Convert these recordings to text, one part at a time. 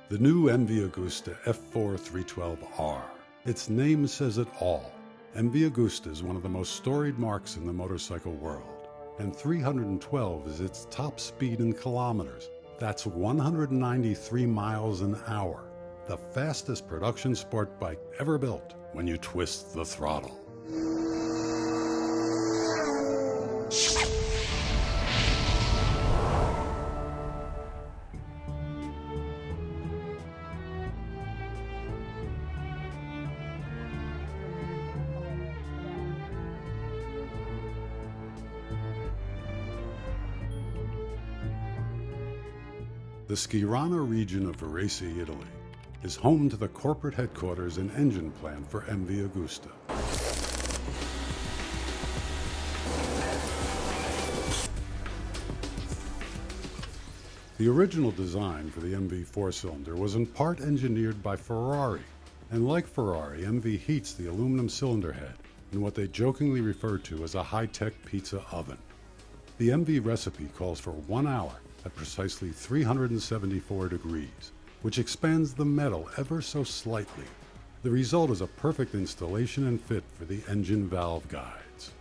The new MV Agusta F4 312R. Its name says it all. MV Agusta is one of the most storied marques in the motorcycle world, and 312 is its top speed in kilometers. That's 193 miles an hour, the fastest production sport bike ever built when you twist the throttle. The Schirano region of Varese, Italy, is home to the corporate headquarters and engine plant for MV Agusta. The original design for the MV four-cylinder was in part engineered by Ferrari, and like Ferrari, MV heats the aluminum cylinder head in what they jokingly refer to as a high-tech pizza oven. The MV recipe calls for 1 hour at precisely 374 degrees, which expands the metal ever so slightly. The result is a perfect installation and fit for the engine valve guides.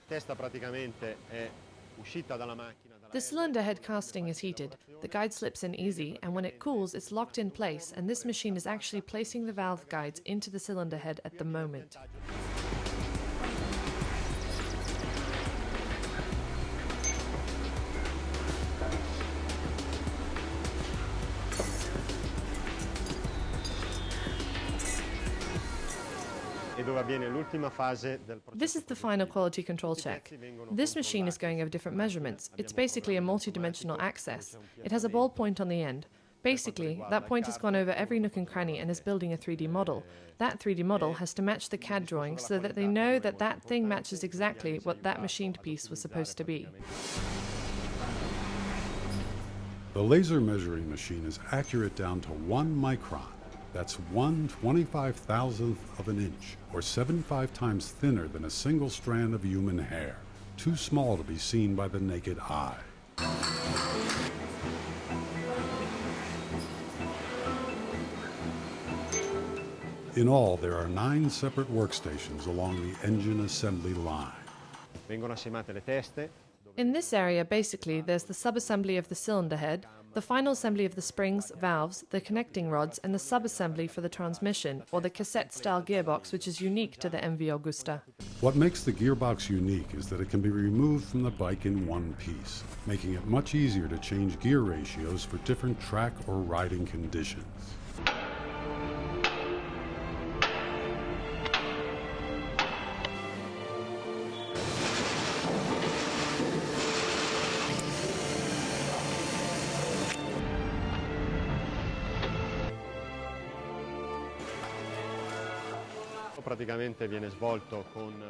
The cylinder head casting is heated, the guide slips in easy, and when it cools it's locked in place, and this machine is actually placing the valve guides into the cylinder head at the moment. This is the final quality control check. This machine is going over different measurements. It's basically a multi-dimensional axis. It has a ball point on the end. Basically, that point has gone over every nook and cranny and is building a 3D model. That 3D model has to match the CAD drawing so that they know that that thing matches exactly what that machined piece was supposed to be. The laser measuring machine is accurate down to 1 micron. That's 1/25,000th of an inch, or 75 times thinner than a single strand of human hair, too small to be seen by the naked eye. In all, there are 9 separate workstations along the engine assembly line. In this area, basically, there's the sub-assembly of the cylinder head, the final assembly of the springs, valves, the connecting rods, and the sub-assembly for the transmission, or the cassette-style gearbox, which is unique to the MV Agusta. What makes the gearbox unique is that it can be removed from the bike in one piece, making it much easier to change gear ratios for different track or riding conditions.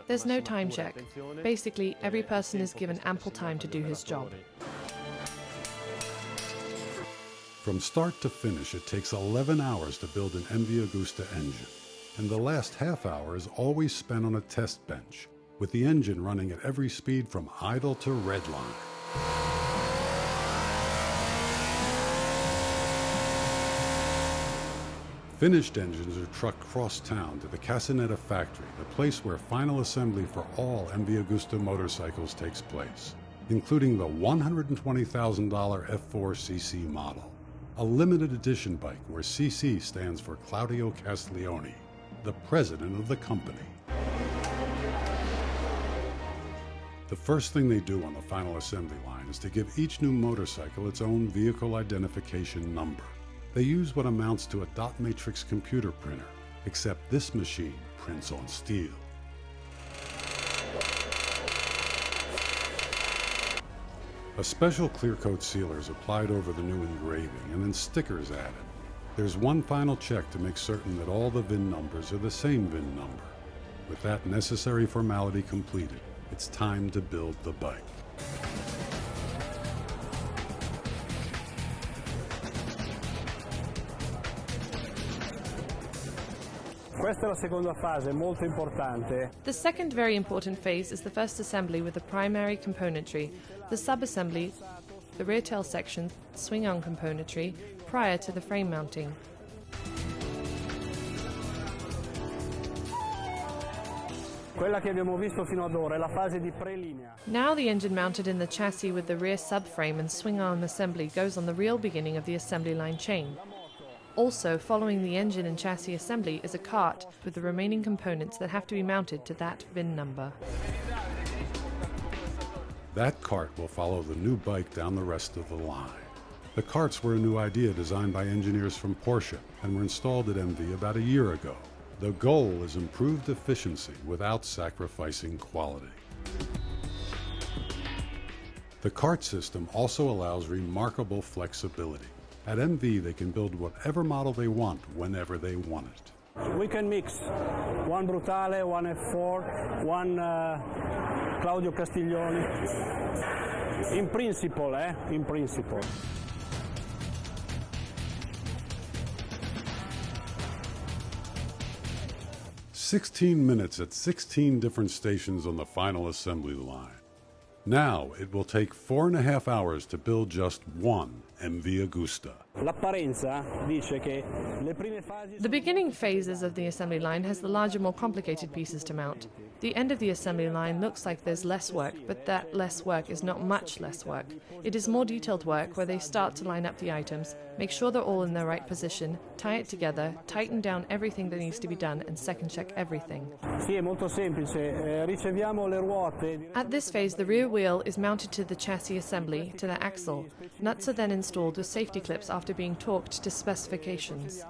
There's no time check. Basically, every person is given ample time to do his job. From start to finish, it takes 11 hours to build an MV Agusta engine, and the last half hour is always spent on a test bench, with the engine running at every speed from idle to redline. Finished engines are trucked cross town to the Casanetta factory, the place where final assembly for all MV Agusta motorcycles takes place, including the $120,000 F4 CC model, a limited edition bike where CC stands for Claudio Castiglione, the president of the company. The first thing they do on the final assembly line is to give each new motorcycle its own vehicle identification number. They use what amounts to a dot matrix computer printer, except this machine prints on steel. A special clear coat sealer is applied over the new engraving and then stickers added. There's one final check to make certain that all the VIN numbers are the same VIN number. With that necessary formality completed, it's time to build the bike. The second very important phase is the first assembly with the primary componentry, the sub-assembly, the rear tail section, swing-arm componentry, prior to the frame mounting. Quella che abbiamo visto fino ad ora è la fase di prelinea. Now the engine mounted in the chassis with the rear subframe and swing-arm assembly goes on the real beginning of the assembly line chain. Also, following the engine and chassis assembly is a cart with the remaining components that have to be mounted to that VIN number. That cart will follow the new bike down the rest of the line. The carts were a new idea designed by engineers from Porsche and were installed at MV about a year ago. The goal is improved efficiency without sacrificing quality. The cart system also allows remarkable flexibility. At MV, they can build whatever model they want whenever they want it. We can mix one Brutale, one F4, one Claudio Castiglioni. In principle, In principle. 16 minutes at 16 different stations on the final assembly line. Now it will take 4.5 hours to build just one MV Agusta. The beginning phases of the assembly line has the larger, more complicated pieces to mount. The end of the assembly line looks like there's less work, but that less work is not much less work. It is more detailed work where they start to line up the items, make sure they're all in their right position, tie it together, tighten down everything that needs to be done, and second check everything. At this phase, the rear wheel is mounted to the chassis assembly, to the axle. Nuts are then installed with safety clips after being torqued to specifications.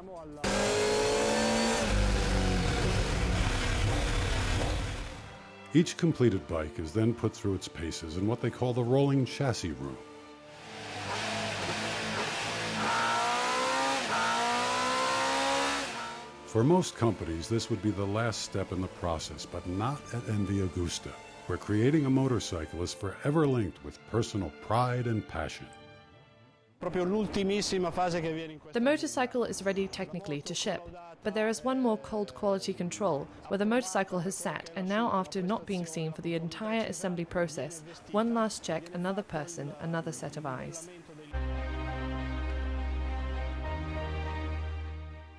Each completed bike is then put through its paces in what they call the rolling chassis room. For most companies, this would be the last step in the process, but not at MV Agusta, where creating a motorcycle is forever linked with personal pride and passion. The motorcycle is ready technically to ship, but there is one more cold quality control, where the motorcycle has sat, and now after not being seen for the entire assembly process, one last check, another person, another set of eyes.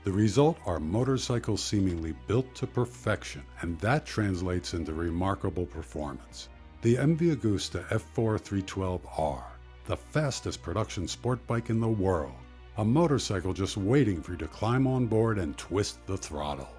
The result are motorcycles seemingly built to perfection, and that translates into remarkable performance. The MV Agusta F4 312R, the fastest production sport bike in the world. A motorcycle just waiting for you to climb on board and twist the throttle.